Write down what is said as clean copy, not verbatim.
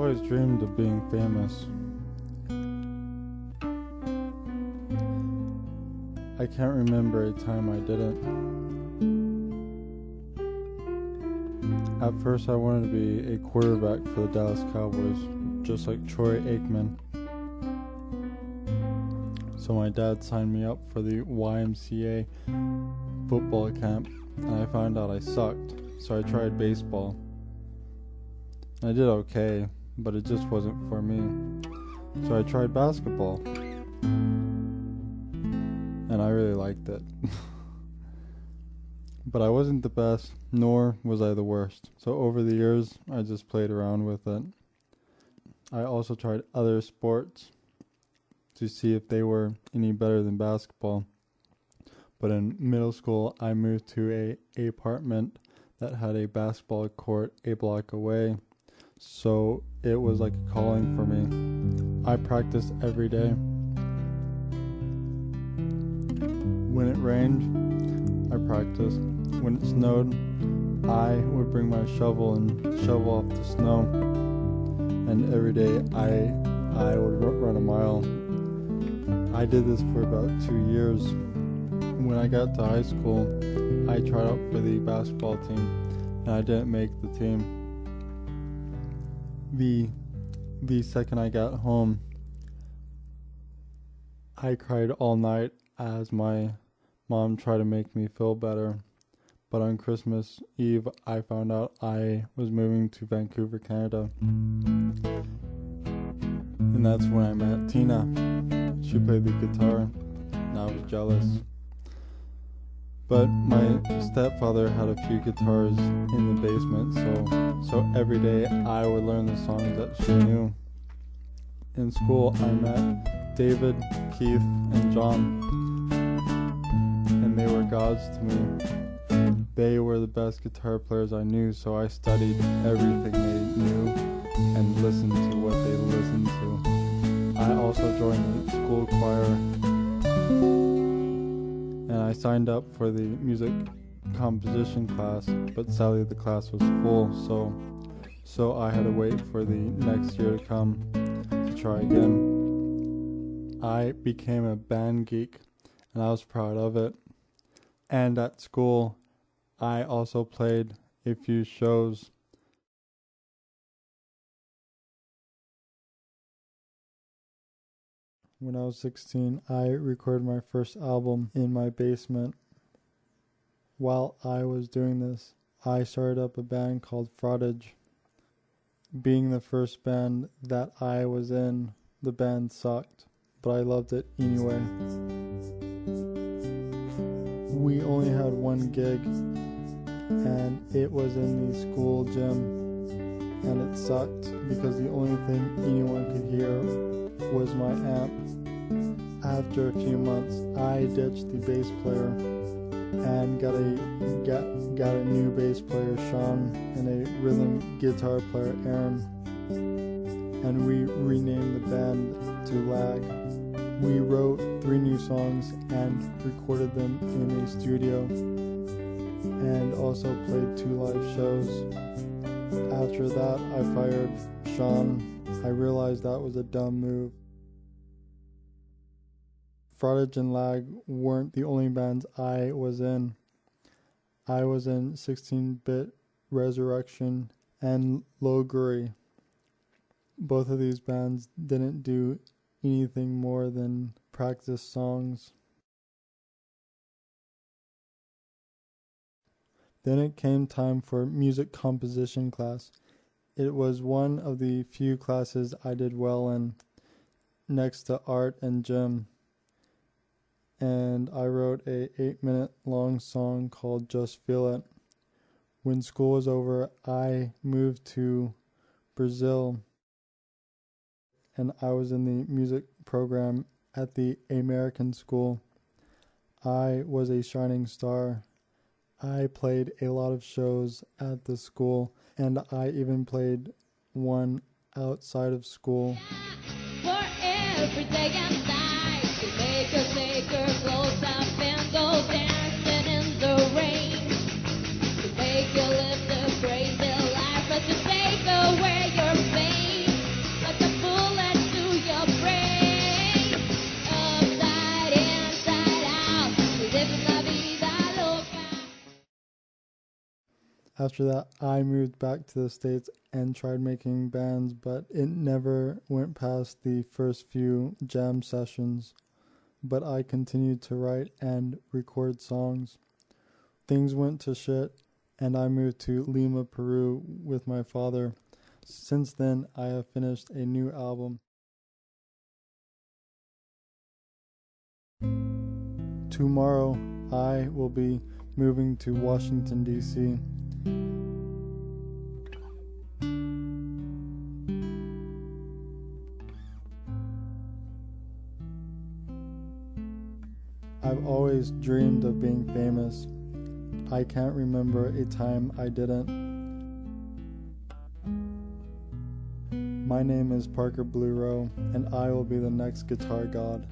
always dreamed of being famous. I can't remember a time I didn't. At first I wanted to be a quarterback for the Dallas Cowboys, just like Troy Aikman. So my dad signed me up for the YMCA football camp, and I found out I sucked, so I tried baseball. I did okay, but it just wasn't for me. So I tried basketball, and I really liked it. But I wasn't the best, nor was I the worst. So over the years, I just played around with it. I also tried other sports to see if they were any better than basketball. But in middle school, I moved to a apartment that had a basketball court a block away. So it was like a calling for me. I practiced every day. When it rained, I practiced. When it snowed, I would bring my shovel and shovel off the snow. And every day I would run a mile. I did this for about 2 years. When I got to high school, I tried out for the basketball team, and I didn't make the team. The second I got home, I cried all night as my mom tried to make me feel better. But on Christmas Eve, I found out I was moving to Vancouver, Canada. And that's when I met Tina. She played the guitar, and I was jealous. But my stepfather had a few guitars in the basement, so every day I would learn the songs that she knew. In school, I met David, Keith, and John, and they were gods to me. They were the best guitar players I knew, so I studied everything they knew and listened to what they listened to. I also joined the school choir, and I signed up for the music composition class, but sadly the class was full, so I had to wait for the next year to come to try again. I became a band geek, and I was proud of it. And at school, I also played a few shows. When I was 16, I recorded my first album in my basement. While I was doing this, I started up a band called Frottage. Being the first band that I was in, the band sucked, but I loved it anyway. We only had one gig, and it was in the school gym, and it sucked because the only thing anyone could hear was my amp. After a few months, I ditched the bass player and got a new bass player, Sean, and a rhythm guitar player, Aaron, and we renamed the band to Lag. We wrote 3 new songs and recorded them in a studio, and also played 2 live shows. After that, I fired Sean. I realized that was a dumb move. Frottage and Lag weren't the only bands I was in. I was in 16-Bit Resurrection and Loguri. Both of these bands didn't do anything more than practice songs. Then it came time for music composition class. It was one of the few classes I did well in, next to art and gym. And I wrote a 8-minute long song called Just Feel It. When school was over, I moved to Brazil, and I was in the music program at the American School. I was a shining star. I played a lot of shows at the school, and I even played one outside of school. For every day and night, we make us take our clothes up and go dancing in the rain. To make you live the crazy life, but to take away your pain. After that, I moved back to the States and tried making bands, but it never went past the first few jam sessions. But I continued to write and record songs. Things went to shit, and I moved to Lima, Peru with my father. Since then, I have finished a new album. Tomorrow, I will be moving to Washington, D.C. I've always dreamed of being famous. I can't remember a time I didn't. My name is Parker Blue Row, and I will be the next guitar god.